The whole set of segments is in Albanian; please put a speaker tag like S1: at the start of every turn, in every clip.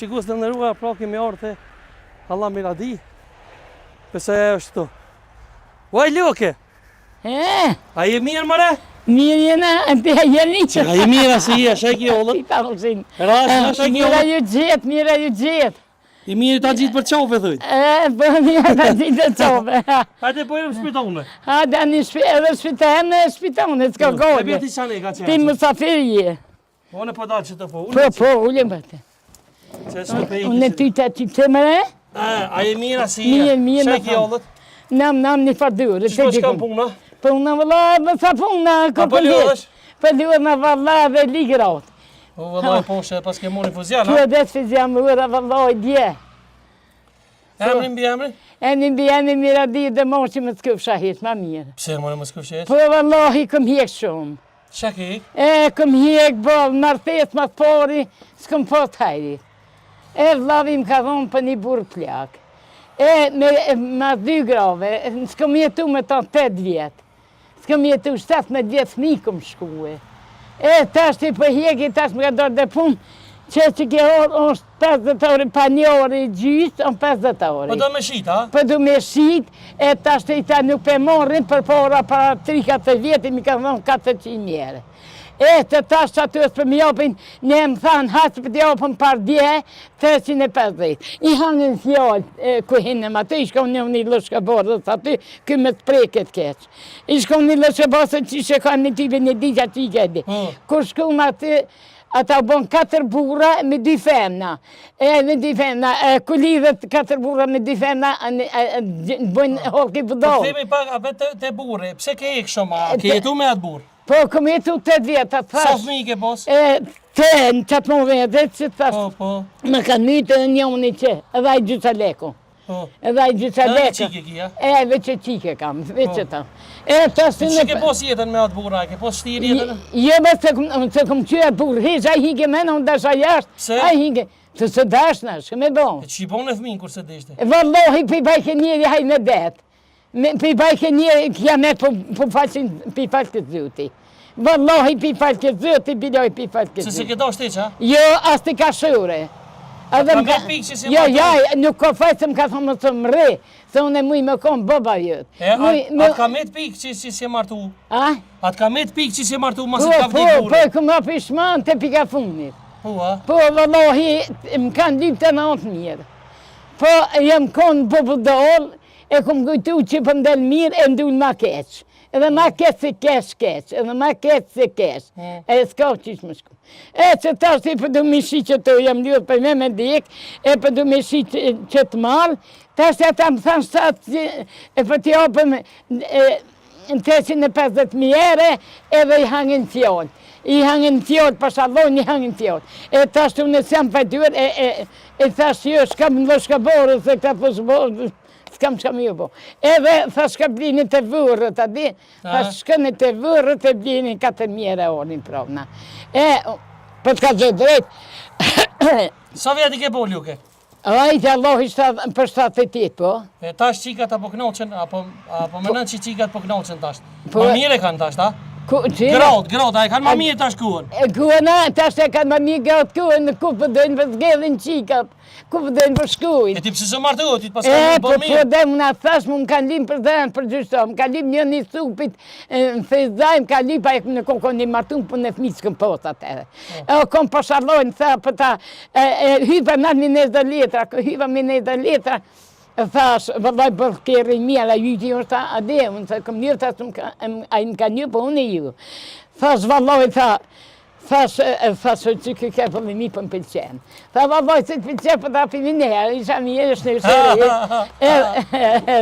S1: shikues të nderuar, pra kemi ardhur te Allah Miradi. Pse është këtu? Vaj Luke. A je mirë mëre?
S2: Mirë jena, jeni që.
S1: A je mirë si je, sheki ollët?
S2: I pamullësin.
S1: Rasë, sheki
S2: Mira
S1: ollët?
S2: ju gjithë.
S1: I mirë ta gjitë për qofe, thuj.
S2: Po mirë ta gjitë për qofe.
S1: Hajde pojmë shpitone.
S2: Hajde edhe shpitone, s'ka
S1: E
S2: gojë.
S1: bjeti qane ka qenë.
S2: Ti mësafir je.
S1: One po dalë që të po.
S2: Po, ullëm bëte.
S1: Që është të pe
S2: Unë ty të që mëre?
S1: A je mirë si je?
S2: Mirë,
S1: Sheki ollët?
S2: Nam një fardurë.
S1: Qëshko shkam puna?
S2: Puna vëlla, sa puna,
S1: A po luash?
S2: Po luana vëlla dhe ligrat.
S1: O vëllaj poshe, pas ke moni fuzian,
S2: Kjo
S1: ha?
S2: dhe të fizjam ura vëllaj dje.
S1: Emrin bi emri?
S2: Emri Miradi dhe moshi më t'këf shahit, ma mirë.
S1: Pse mëre më skufshet?
S2: Po vëllahi këm hjek shumë.
S1: Sheki?
S2: Këm hjek bol, martes ma t'pori, s'këm po t'hajri. Vlavim ka dhonë për një burë plak. Ma 2 grave, s'këm jetu me ta 8 vjetë. S'këm jetu 17 vjetë fmi këm shkue. Tash ti për hjeki, tash më ka dorë dhe punë, që ke orë është 50 orë, pa 1 orë i gjysë, on 50 orë.
S1: Po do me shit, ha?
S2: Po du me shit, tash të i ta nuk pe morrin, për pora para 3-4 vjetë, mi ka dhonë 400 mjere. Të tash që aty është për më jopin, ne më thanë hasë për të jopin par dje, 350. I hangën fjallë, ku hinëm aty, i shkon një lëshka borës aty, këj me të preket keq. I shkon një lëshka borës që ishe ka një type një digja që i kedi. Kur shkon aty, ata bon 4 burra me 2 femna. Me 2 femna, ku lidhet 4 burra me 2 femna, bojnë hoki pëdohë.
S1: Po themi pak, a vetë te burre, pse ke ikë shumë, ke jetu me atë burë?
S2: Po, këm jetu 8 vjetë, atë thash.
S1: Sa fëmi ke pos?
S2: Të në qatë më vete, që të thash.
S1: Po.
S2: Më ka nytë në njëni që, edhe i gjyca leko. Edhe i gjyca leko.
S1: Edhe qike kia?
S2: Veç e qike kam, veç e ta.
S1: Që ke pos jetën me atë burra, ke pos shtirë jetën?
S2: Jo, se këm qyja burë, hish, a hike me në dasha jashtë.
S1: Pse?
S2: A hike, të së dashna, shë me bo.
S1: E qipon e fëmin kur se deshte?
S2: Vallohi, pi bajke njeri haj me det. Pi bajke njeri, kja me po falqin pi falqët zyti. Vallohi pi falqët zyti, biloj pi falqët zyti.
S1: Se ke do shteq, ha?
S2: Jo, as të ka shure.
S1: Ka me pikë që si
S2: Jo, nuk ka fajtë se më ka thonë më të më re, se unë e muj me konë bëba jëtë.
S1: Atë ka me të pikë që si se martu?
S2: A?
S1: Atë ka me të pikë që si martu, ma se ka vdik burë?
S2: Po, këmë api shmanë të pika funit.
S1: Po, ha?
S2: Po, vallohi, më kanë lypë të natë mirë. Po, jam konë bëbëdollë, e këmë gujtu që për ndel mirë, e ndullë ma keqë. Edhe ma keqë se keqë, edhe ma keqë se keqë. S'ka që ishë më shku. Që tash i për du me shi që të jam ljurë për me dik, për du me shi që të malë, tash e ta më thanë shtatë, për t'jo për në 350 mjere, edhe i hangin fjollë. I hangin fjollë, për shalon i hangin fjollë. Tash të unë s'jam për dyr, tash jo, shkam në lëshka borë, se këta për shborë, s'kam shkam ju bo. Edhe, thash ka blini të vërët, a di? Thash shkënë të vërët e blini 4 mjere orin provna. Për t'ka gjë drejt.
S1: Sa vjeti ke po, Luke?
S2: Ajtë, Allah i për 78, po.
S1: Tash qikat apo knoqen, apo menën që qikat po knoqen tash? Ma mire kanë tash, ta? Graut, a e kanë ma mirë tash kuën?
S2: Kuëna, tash e kanë ma mirë graut kuën, ku përdojnë për zgedhin qikat, ku përdojnë për shkujnë.
S1: E ti pëse së martu, ti t'pas kanë më bërë mirë?
S2: Po dhe më nga thash, më kanë lim për dhenë për gjyshto, më kanë lim një supit, në fejzaj, më kanë lim, pa e në konë një martu, për në fmi që këm post atërë. Kom për shalojnë, tha, për ta, hypa në minez dhe letra, hypa minez dhe letra, thash, vëllaj për kërë i mjela, jyti është ta ade, unë se këm njërë, a i më ka një, po unë e ju. Thash, vëllaj, thash, që kë ke për mi për më pëlqenë. Tha, vëllaj, se të pëlqenë për ta për minëherë, isha mirë, është në shërë.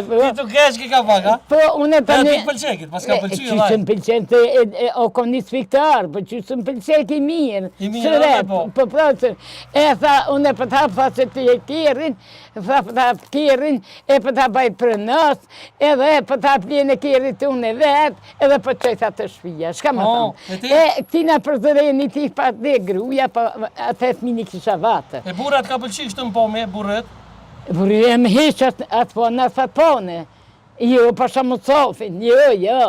S1: Ti të kesh ki ka pak, ha?
S2: Po, unë e të
S1: një... Ti pëlqekit, pas ka pëlqyë,
S2: vaj. Që më pëlqenë, o kom një sfiktar, për që më pëlqek i mirë.
S1: I mirë, dhe po.
S2: Po, tha, unë e për ta, tha, se të kirin, tha, për ta kirin, e për ta baj për nës, edhe për ta pljene kirit të unë e vetë, edhe për qëjta të shpija. Shka më thonë? Këtina përzëreni ti pa dhe gruja, atë e fmini kisha vatë.
S1: E burat ka pëlqy kështu më po me burët?
S2: Burë e më heqë atë po, në fatë pone. Jo, pasha më sofin, jo.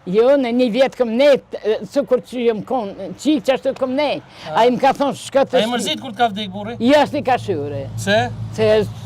S2: Jo, në një vjetë këm nejt, cukur që jëmë konë, qikë që ashtu këm nejt. A i më ka thonë shkëtë...
S1: A i mërzit kur t'ka vdik burri?
S2: Jo, s'ni ka shure.
S1: Se?
S2: Se